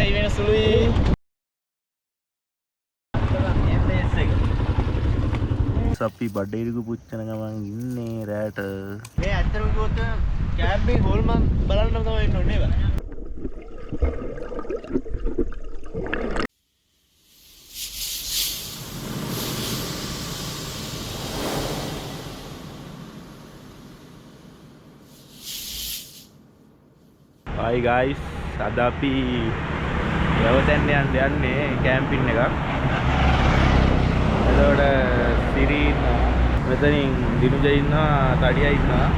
හරි වෙන සුළුයි. අපි බඩේරිකු පුච්චන ගමන් ඉන්නේ රැට. මේ ඇත්තටම කිව්වොත් කැම්පින් හෝල් මන් බලන්න තමයි ඉන්න ඕනේ නේද? Hi guys, අද අපි යවතැන්න යන්නේ කැම්පින් එකක්. එතකොට සිරින් මෙතනින් දිනුජ ඉන්නවා, තඩියා ඉන්නවා.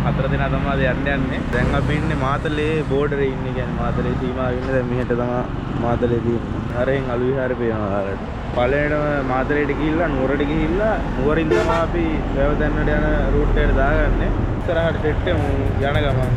හතර දෙනා තමයි යන්නේ. දැන් අපි ඉන්නේ මාතලේ බෝඩරේ ඉන්නේ. කියන්නේ මාතලේ සීමාවෙ ඉන්නේ. දැන් මෙහෙට තමයි මාතලේ තියෙන්නේ. හරෙන් අලු විහාරේ පේනවා ආරට. පළවෙනිම මාතලේට ගිහිල්ලා නුවරට ගිහිල්ලා නුවරින් තමයි අපි යවතැන්නට යන රූට් එකට දාගන්නේ. ඉස්සරහට සෙට් යමු යන ගමන්.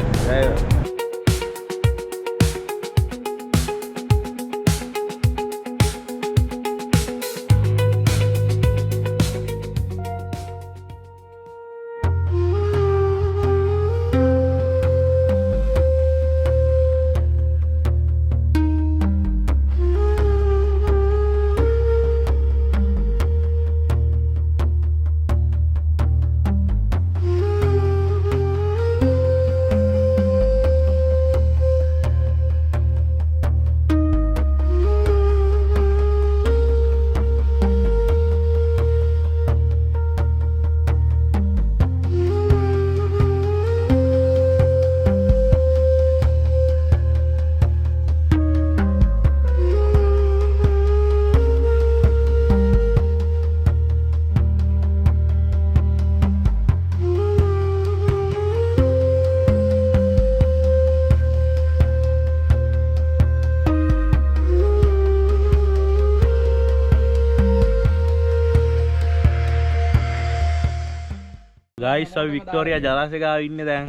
guys, අපි වික්ටෝරියා ජලාශය ගාව ඉන්නේ දැන්.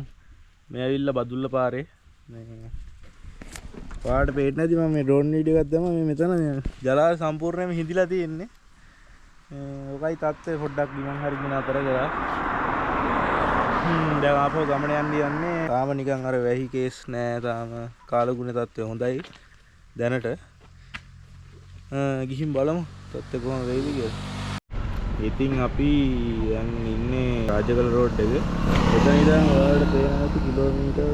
මේ ඇවිල්ලා බදුල්ල පාරේ. මේ පාට පේන්නේ නැති මම මේ ඩ්‍රෝන් වීඩියෝ එකක් දැම්මා. මේ මෙතන ජලාශය සම්පූර්ණයෙන්ම හිඳිලා තියෙන්නේ. ඔකයි තත්ත්වය පොඩ්ඩක් ගිමන් හරි ගුණ අතර කරා. දැන් ආපහු ගමන යන්නේ. තාම නිකන් අර වැහි කේස් නෑ. තාම කාලගුණ තත්ත්වය හොඳයි. දැනට ගිහින් බලමු තත්ත්වය කොහොම වෙයිද කියලා. ඉතින් අපි දැන් ඉන්නේ රාජකල රෝඩ් එක. එතන ඉඳන් ඔයාලට පේනවා කිලෝමීටර්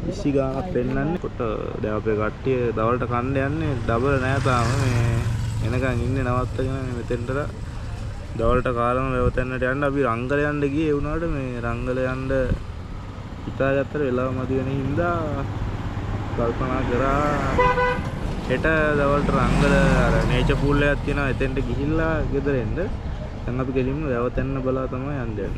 20 ගානක් පෙන්නන්නේ. කොට දැන් අපේ කට්ටිය දවල්ට කන්න යන්නේ ඩබල් නෑ තාම. මේ එනකන් ඉන්නේ නවත්තගෙන මෙතෙන්ට දවල්ට කාලම වැවතැන්නට යන්න. අපි රංගල යන්න ගියේ. ඒ වුණාට මේ රංගල යන්න හිතාගත්තට වෙලාව මදි වෙන හින්දා කල්පනා කරා හෙට දවල්ට රංගල අර නේචර් පූල් එකක් තියෙනවා. එතෙන්ට ගිහිල්ලා ගෙදර එන්න. දැන් අපි ගෙලින්ම වැවතැන්න බලා තමයි යන්නේ.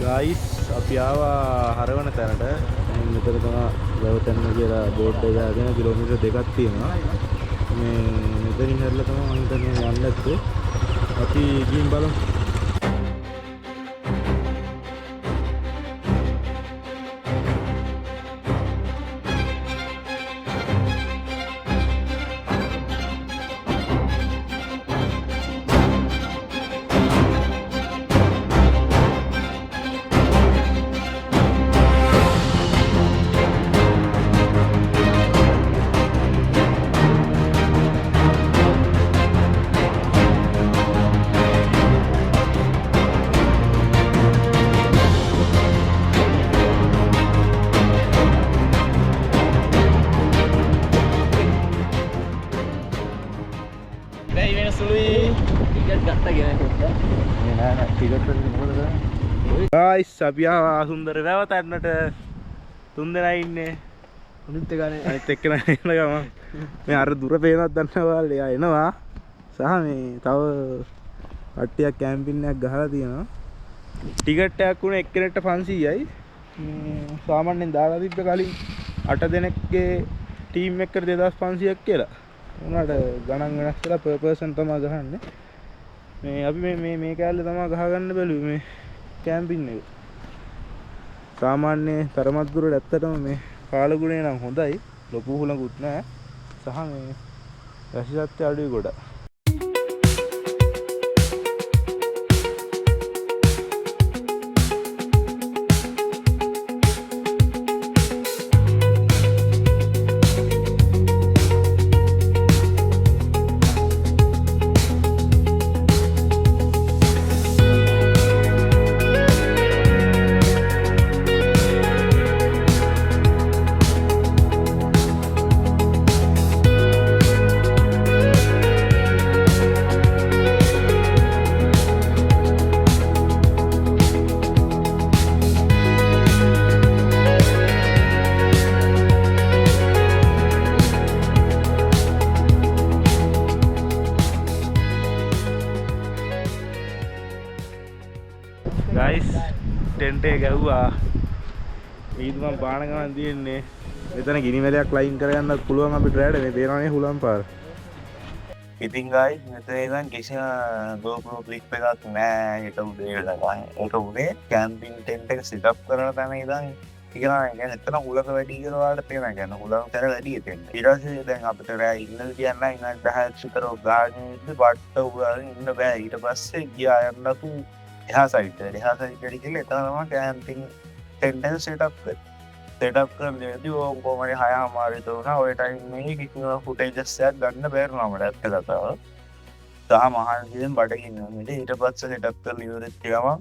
guys, අපි ආවා හරවන තැනට. මෙතන තමයි වැවතැන්න කියලා බෝඩ් එක දාගෙන කිලෝමීටර් 2ක් තියෙනවා. මේ මෙතනින් හැරලා තමයි මම හිතන්නේ යන්න ඇත්තේ. අපි ගිහින් බලමු. නෑ නෑ ටිකට් එක මොකද කරන්නේ? ගයිස් අපි ආවා සුන්දර වැවතන්නට තුන් දෙනා ඉන්නේ. අනිත් එක නේ. අනිත් එක්කෙනා එන ගම මේ අර දුර පේනවත් දන්නවා එයා එනවා. සහ මේ තව කට්ටියක් කැම්පින් එකක් ගහලා තියෙනවා. ටිකට් එකක් උනේ එක්කෙනෙක්ට 500යි. සාමාන්‍යයෙන් දාලා තිබ්බ කලින් 8 දෙනෙක්ගේ ටීම් එකකට 2500ක් කියලා. උනාට ගණන් වෙනස් කරලා per person තමයි ගහන්නේ. මේ අපි මේ කෑල්ල තමයි ගහගන්න බැලුවේ මේ කැම්පින් එක. සාමාන්‍ය තරමක් දුරට ඇත්තටම මේ කාලගුණය නම් හොඳයි. ලොකු හුලඟුත් නැහැ. සහ මේ රැසිසත්ත්‍ය අඩුයි ගොඩක්. ගයිස් ටෙන්ට් එක ගැව්වා. ඊට මම බාන ගමන් තියෙන්නේ. මෙතන ගිනි මැලයක් ලයින් කරගන්නත් පුළුවන් අපිට රැඩ මේ පේනවනේ හුලම් පාර. ඉතින් ගයිස් මෙතන ඉඳන් කිසිම GoPro ක්ලිප් එකක් නෑ. ඒක උදේ වෙලා ඒක උදේ කැම්පින් ටෙන්ට් එක සෙට් අප් කරන තැන ඉඳන් ඉතින් එතන හුලක වැඩි කියලා වලට පේනවා. කියන්නේ හුලම් තර වැඩි එතෙන්. ඊට පස්සේ දැන් අපිට රෑ ඉන්න කියන්න ඉන්න 10ක් විතර ගානේ බට්ට උගාගෙන ඉන්න බෑ. ඊට පස්සේ ගියා යන්නතු එහා සයිඩ් කියලා එතන තමයි කැම්පින් ටෙන්ට් එක සෙට් අප් කරේ. සෙට් අප් කරනදී ඕක කොහමද 6:00 වුණා. ওই ටයිම් එකේ කිසිම ෆුටේජස් එකක් ගන්න බැරුණා මට ඇත්ත කතාව. තා මහන්සියෙන් බඩගින්න වුණේ. ඊට පස්සේ සෙට් අප් කරලා ඉවරෙත් ගමන්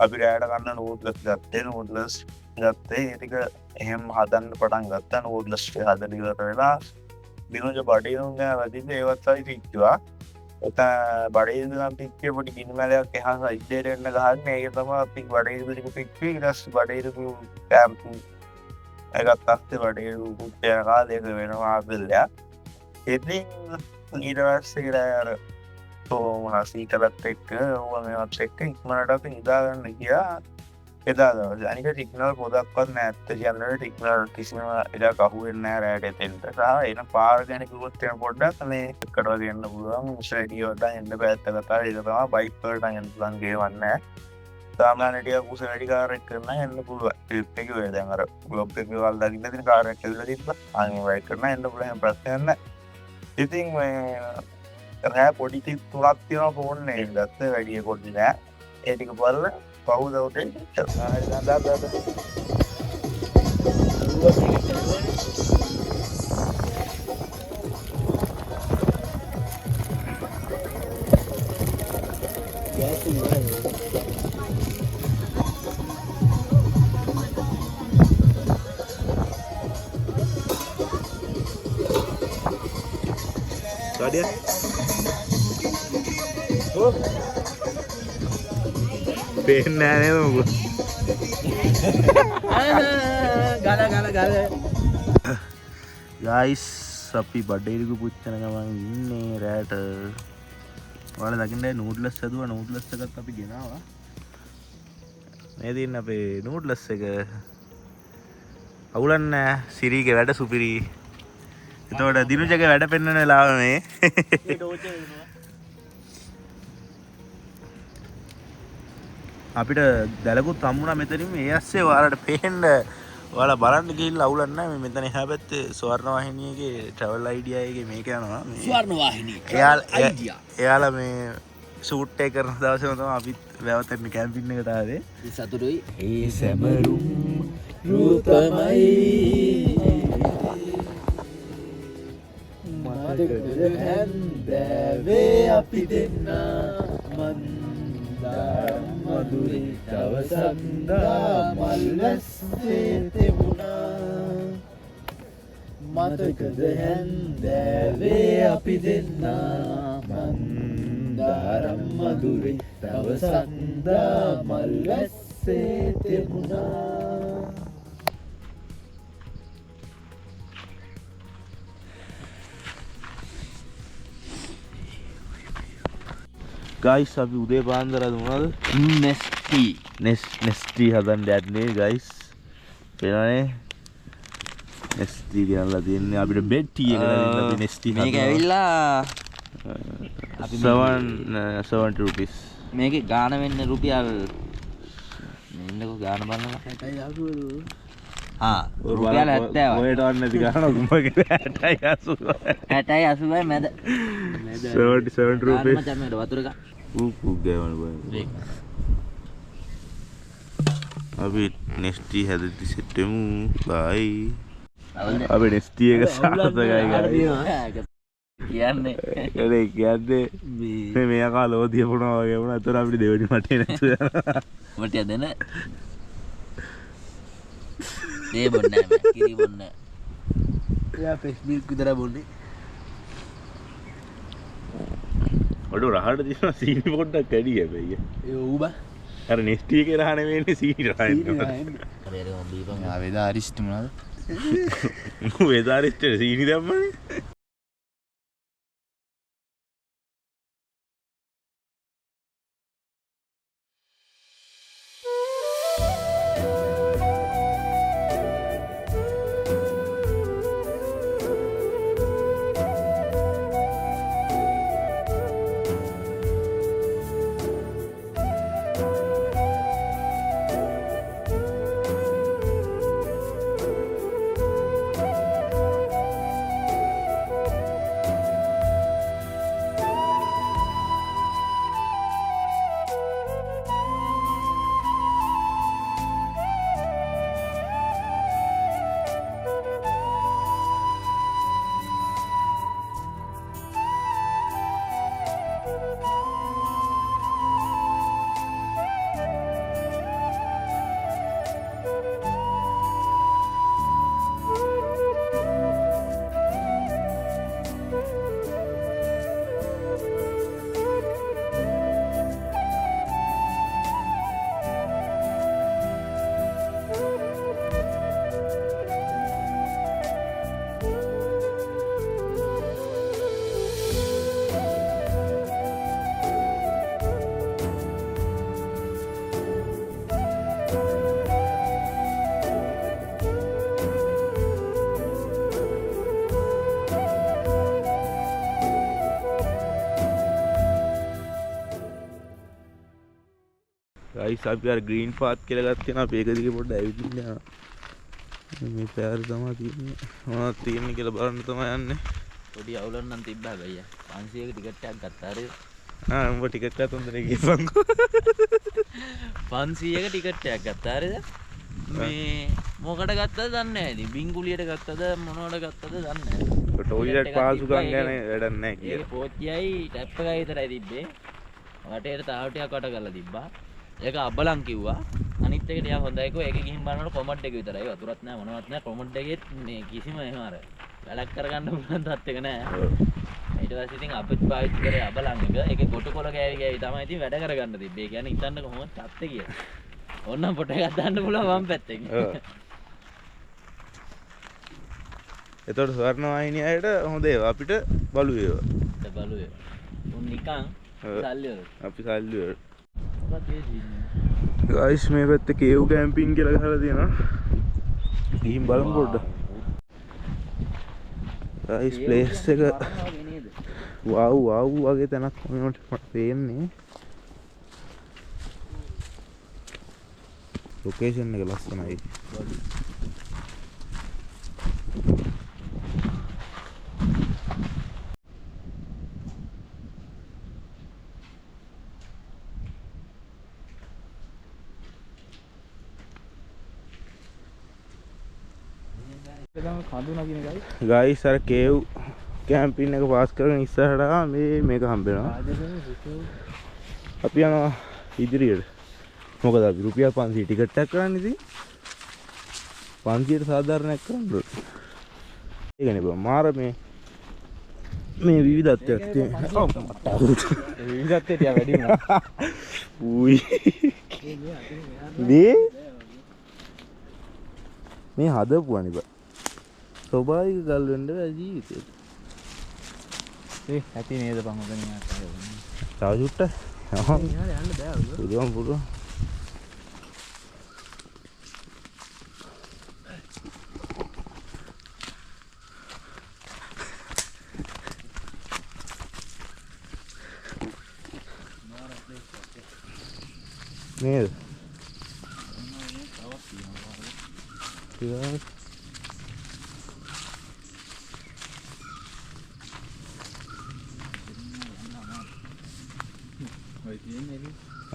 අපි රැයට ගන්න නූඩ්ලස් ගත්තේ. නූඩ්ලස් ගත්තේ ටික එහෙම හදන්න පටන් ගත්තා. නූඩ්ලස් හදලා ඉවර වෙලා දිනුජ බඩේ උන්ගේ වැඩිද ඒවත් ආයි පිච්චුවා. බඩේ ඉඳන් පිච්චේ පොඩි ගිනි මැලයක් එහා සයිඩ් එකට ගහන්නේ. ඒක තමයි අපි බඩේ ඉඳන් පිච්චුවේ. ඊට පස්සේ බඩේ ඉඳන් කැම්පින් එකත් අස්සේ බඩේ කුට්ටය කාලයක වෙනවා බෙල්ලයක්. ඉතින් ඊට පස්සේ අර තෝමන සීතලත් එක්ක ඕවා මේවත් එක්ක ඉක්මනට අපි නිදාගන්න ගියා. එදා දවසේ අනික සිග්නල් පොදක්වත් නැහැ. ඇත්ත කියනවා සිග්නල් කිසිම ඉඩක් අහුවෙන්නේ නැහැ රැයට එතෙන්ට. සහ එන පාර ගැන කිව්වොත් එන පොඩ්ඩක් මේ එකට වගේ යන්න පුළුවන්. ස්ටඩිය වලට එන්න බෑ ඇත්ත කතාව. ඒක තමයි බයික් වලට යන්න පුළුවන් ගේවන්නේ නැහැ. සාමාන්‍ය ටික කුස වැඩි කාර් එකක් කරන යන්න පුළුවන්. ට්‍රිප් එකේ ඔය දැන් අර ග්ලොබ් එකේ වල දකින්න තියෙන කාර් එකක් ඇවිල්ලා තිබ්බා. අනේ රයිඩ් කරන යන්න පුළුවන් ප්‍රශ්නයක් නැහැ. ඉතින් මේ රෑ පොඩි ටිප් තුනක් තියෙනවා ෆෝන් එකේ. ගත්ත වැඩි පොඩි නෑ. ඒ ටික බලලා පහුද උටේ. හරි දාලා Dia. Oh. Pena ne tu. Gala. Guys, අපි බඩේරිකු පුච්චන ගමන් ඉන්නේ රැට. ඔයාලා දකින්නේ නූඩ්ලස් හදුවා. නූඩ්ලස් එකත් අපි ගෙනාවා. මේ දින්න අපේ නූඩ්ලස් එක අවුලන්නේ නැහැ. සිරීගේ වැඩ සුපිරි. එතකොට දිනුජගේ වැඩ පෙන්වන වෙලාව මේ අපිට දැලකුත් හම්බුණා මෙතනින්. මේ ඇස්සේ ඔයාලට පේන්න ඔයාලා බලන්න ගිහිල්ලා අවුලක් නැහැ. මේ මෙතන එහා පැත්තේ ස්වර්ණ වාහිනියගේ ට්‍රැවල් අයිඩියා එකේ මේක යනවා. මේ ස්වර්ණ වාහිනිය. එයාලා මේ ෂූට් එක කරන දවසේම තමයි අපිත් වැවතෙන්නේ කැම්පින් එකට ආවේ. සතුටුයි. ඒ සැමරුම් රූපමයි මතකද හැන්දෑවේ අපි දෙන්න මන්දාරම් මధుරේ දවසන්දා මල්වැස්සේ තෙමුණා. මතකද හැන්දෑවේ අපි දෙන්න මන්දාරම් මధుරේ දවසක්දා මල්වැස්සේ තිබුණා. ගයිස් අපි උදේ පාන්දර දුනාද නෙස්ටි හදන්න යන්නේ ගයිස්. පේනවනේ නෙස්ටි කියනලා තියන්නේ අපිට බෙඩ් ටී එක දෙන්න අපි නෙස්ටි හදනවා. මේක ඇවිල්ලා අපි 70 rupees. මේකේ ගාන වෙන්නේ රුපියල් මෙන්නකෝ ගාන බලන්න 60යි ආසුවද රුපියල් 70යි ඔයට වන්න නැති ගාන උඹගේ 60යි 80යි මැද 77 rupees. මචං මේකට වතුර එක ගෑවන බෑ. අපි නෙස්ටි හැදෙද්දි සෙට් වෙමු. බයි. අපි නෙස්ටි එක සාර්ථකයි ගායි. කියන්නේ ඒ කියන්නේ මේ අකා ලෝ දියපුණා වගේ වුණා. ඒතර අපිට දෙවෙනි මටේ නැතු යනවා. මටිය දෙන ඒ බොන්නේ නැහැ කිරි බොන්නේ. එයා ෆ්‍රෙෂ් මිල්ක් විතර බොන්නේ. ඔඩ රහට තියෙන සීනි පොඩ්ඩක් වැඩි හැබැයි. ඒ ඌ බා අර නෙස්ටි එකේ රහ නෙවෙයිනේ සීනි රහ එන්නේ. අර ඒක මම බීපන් ආ වේදා අරිෂ්ටි මොනවද? වේදාරිස්ට සීනි දැම්මනේ. ගයිස් අපි අර ග්‍රීන් පාත් කියලා ගත්තා නා මේක දිගේ පොඩ්ඩක් ඇවිදින්න යනවා. මේ පැය තමයි තියෙන්නේ. මොනවද තියෙන්නේ කියලා බලන්න තමයි යන්නේ. පොඩි අවුලක් නම් තිබ්බා ගයියා 500ක ටිකට් එකක් ගත්තා හරිද? උඹ ටිකට් එකක් හොඳ නේ ගියපන්කෝ. 500ක ටිකට් එකක් ගත්තා හරිද? මේ මොකට ගත්තද දන්නේ නැහැ. ඉතින් බින්ගුලියට ගත්තද මොනවට ගත්තද දන්නේ නැහැ. ටොයිලට් පාසුකම් ගැන වැඩක් නැහැ කියලා. ඒක පෝච්චියයි ටැප් එකයි විතරයි තිබ්බේ. වටේට තාවටියක් වට කරලා තිබ්බා. ඒක අබලන් කිව්වා. අනිත් එක ටිකක් හොඳයිකෝ. ඒක ගිහින් බලනකොට කොමඩ් එක විතරයි. වතුරත් නැහැ මොනවත් නැහැ. කොමඩ් එකෙත් මේ කිසිම එහෙම අර වැඩක් කරගන්න පුළුවන් තත්ත්වයක නැහැ. ඊට පස්සේ ඉතින් අපිත් පාවිච්චි කරේ අබලන් එක. ඒකේ කොටකොල ගෑවි තමයි ඉතින් වැඩ කරගන්න තිබ්බේ. ඒ කියන්නේ හිතන්න කොහොමද තත්ත්වය කියලා. ඕන්නම් පොට එකක් දාන්න පුළුවන් වම් පැත්තෙන්. එතකොට ස්වර්ණ වාහිනිය අයට හොඳ ඒවා අපිට බලු ඒවා. බලු ඒවා. උන් නිකන් සල්ලි වල. අපි සල්ලි වල. මොකක්ද ඒ දින්නේ? ගයිස් මේ පැත්තේ කේව් කැම්පින් කියලා ගහලා තියෙනවා. ගිහින් බලමු පොඩ්ඩක්. ගයිස් ප්ලේස් එක වව් වගේ තැනක් මොනවට මට පේන්නේ. ලොකේෂන් එක ලස්සනයි. ගයිස් අර කේව් කැම්පින් එක පාස් කරගෙන ඉස්සරහට මේක හම්බෙනවා. අපි යනවා ඉදිරියට. මොකද අපි රුපියල් 500 ටිකට් එකක් කරන්නේ ඉතින් 500ට සාධාරණයක් කරන්න ඕනේ. ඒකනේ බං මාර මේ මේ විවිධත්වයක් තියෙනවා. විවිධත්වයට වැඩි වුණා. උයි. මේ හදපු අනිබ. ස්වභාවික ගල් වෙන්න බෑ ජීවිතේට. ඇති නේද බං ඔතන තව චුට්ට. යන්න බෑ පුළුවන් පුළුවන්. නේද? ටිකක් ඔය තියෙන්නේ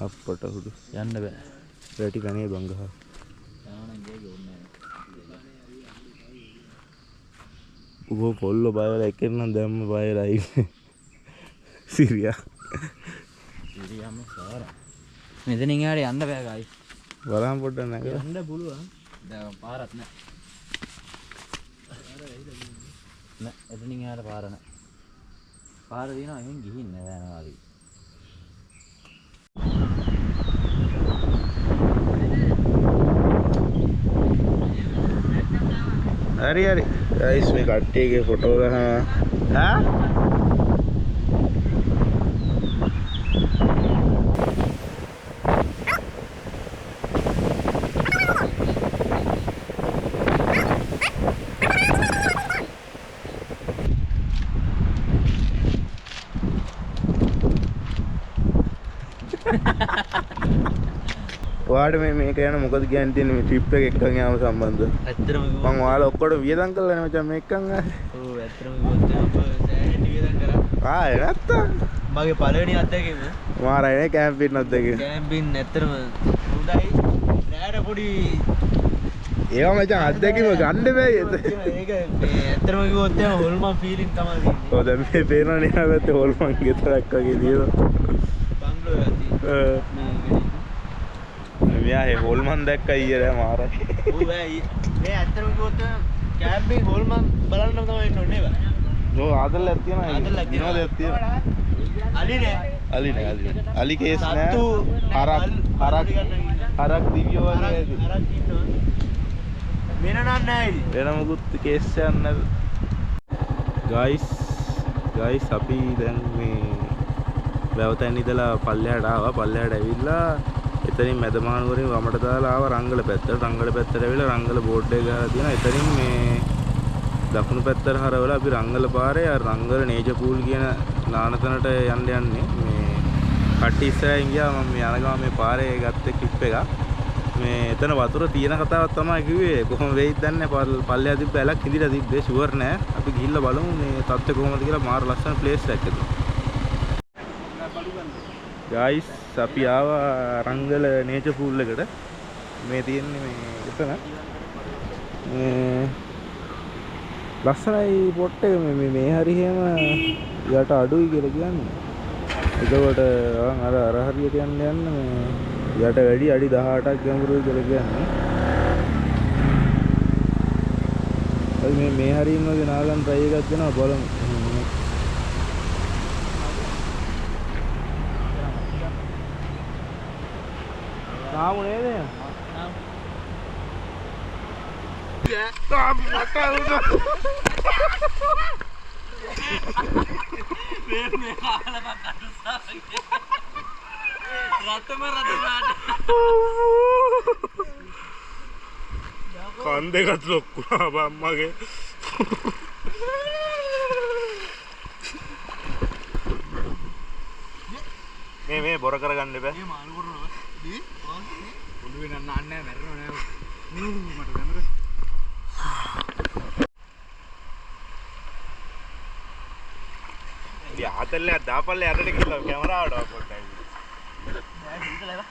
අප්පට හුදු යන්න බෑ. වැටි කනේ බංගහ. යානම් ගේ ගොන්නේ. උගෝ කොල්ල බයවල එකෙන් නම් දැම්ම බයලා ඉන්නේ. සිරියා. ඉරියම්ම සාර. මෙතනින් එහාට යන්න බෑ ගයි. වරහන් පොඩ්ඩක් නැගලා. යන්න පුළුවන්. දැන් පාරක් නෑ. නෑ එතනින් එහාට පාර නෑ. පාර දිනවා එහෙන් ගිහින් නෑ යනවා. හරි හරි ගයිස් මේ කට්ටියගේ ෆොටෝ ගහනවා. ඈ ඔයාට මේක යන මොකද කියන්න තියෙන්නේ මේ ට්‍රිප් එක එක්කන් යාම සම්බන්ධව? ඇත්තටම මම ඔයාලා ඔක්කොටම වියදම් කළා නේ මචං මේක එක්කන් ආවේ. ඔව් ඇත්තටම කිව්වොත් අප සෑහෙන නිවේදන් කරා. ආයේ නැත්තම් මගේ පළවෙනි අත්දැකීම මාරයි කැම්පින් නැද්දක. කැම්පින් ඇත්තටම හොඳයි. රැයට පොඩි ඒවා මචං අත්දැකීම ගන්න බෑ ඒත්. ඒක මේ ඇත්තටම කිව්වොත් එහෙම හොල්මන් ෆීලින් තමයි තියෙන්නේ. ඔව් දැන් මේ පේනවා නේ ආවත්තේ හොල්මන් ගෙතරක් වගේ තියෙනවා. බංගලෝ යති. මෙයා ඒ හොල්මන් දැක්කා ඊයේ රෑ මාරයි. ඔව් මේ ඇත්තටම කිව්වොත් කැම්පින් හොල්මන් බලන්න තමයි ඉන්න ඕනේ නේද? ඔව් ආදල්ලක් තියෙනවා. ආදල්ලක් තියෙනවා. විනෝදයක් තියෙනවා. අලි නෑ. අලි නෑ අලි නෑ. අලි කේස් නෑ. සත්තු හරක් දිව්‍ය වගේ ඇති. හරක් ඉන්නවා. වෙන නෑ ඉතින්. වෙන මොකුත් කේස් එකක් නැද. ගයිස් අපි දැන් මේ වැවතැන් ඉඳලා පල්ලෙහාට ආවා. පල්ලෙහාට ඇවිල්ලා එතනින් මැදමානුවරින් වමට දාලා ආවා රංගල පැත්තට. රංගල පැත්තට ඇවිල්ලා රංගල බෝඩ් එක ගහලා තියෙනවා. එතනින් මේ දකුණු පැත්තට හරවලා අපි රංගල පාරේ රංගල නේචර් පූල් කියන නානතනට යන්නේ. මේ කට්ටි ඉස්සරහින් ගියා මම මේ යන ගම මේ පාරේ ගත්තේ ක්ලිප් එකක්. මේ එතන වතුර තියෙන කතාවක් තමයි කිව්වේ. කොහොම වෙයිද දන්නේ නැහැ. පල්ලෙහා තිබ්බ ඇලක් ඉඳිලා තිබ්බේ ෂුවර් නෑ. අපි ගිහිල්ලා බලමු මේ තත්ත්වය කොහොමද කියලා. මාර ලස්සන ප්ලේස් එකක් එතන. ගයිස් අපි ආවා රංගල නේචර් පූල් එකට. මේ තියෙන්නේ මේ එතන. මේ ලස්සනයි පොට් එක මේ හරි එහෙම යට අඩුයි කියලා කියන්නේ. එතකොට අර හරියට යන්න මේ යට වැඩි අඩි 18ක් ගැඹුරුයි කියලා කියන්නේ. අපි මේ හරියින් වගේ නාගන් try එකක් දෙනවා බලමු. නාමු නේද? කන් දෙකත් ලොක්කු බම්මගේ. මේ බොර කරගන්න බෑ. මේ මාළු කරනවා. දී ඔළුවේ නන්නන්නේ මැරෙනව නෑ. මට දැමර. යාතල්ල දාපල්ල යටට ගිහලා කැමරාවට පොඩ්ඩක්. දැන් හිතලා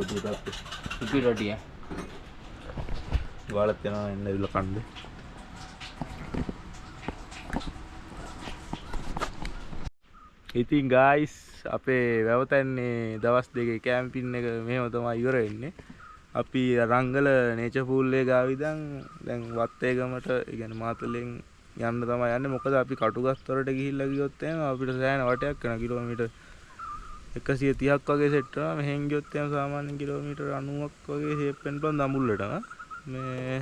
පුතු තාත්තේ. ඉකි රොටිය. ඔයාලත් යනවා එන්න ඉල්ල කන්න. ඉතින් ගායිස් අපේ වැවතන්නේ දවස් දෙකේ කැම්පින් එක මෙහෙම තමයි ඉවර වෙන්නේ. අපි රංගල නේචර් පූල් එක ගාවිදන් දැන් වත්තේගමට ඒ කියන්නේ මාතලෙන් යන්න තමයි යන්නේ. මොකද අපි කටුගස්තරට ගිහිල්ලා ගියොත් එහෙනම් අපිට සෑහෙන වටයක් යනවා. කිලෝමීටර් 130ක් වගේ සෙට් වෙනවා. මෙහෙන් ගියොත් එහෙනම් සාමාන්‍යයෙන් කිලෝමීටර් 90ක් වගේ ෂේප් වෙන්න පුළුවන් දඹුල්ලටම. මේ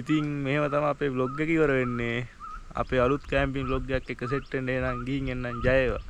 ඉතින් මෙහෙම තමයි අපේ vlog එක ඉවර වෙන්නේ. අපේ අලුත් කැම්පින් vlog එකක් එක සෙට් වෙන්න එනනම් ගිහින් එන්නම් ජය වේවා.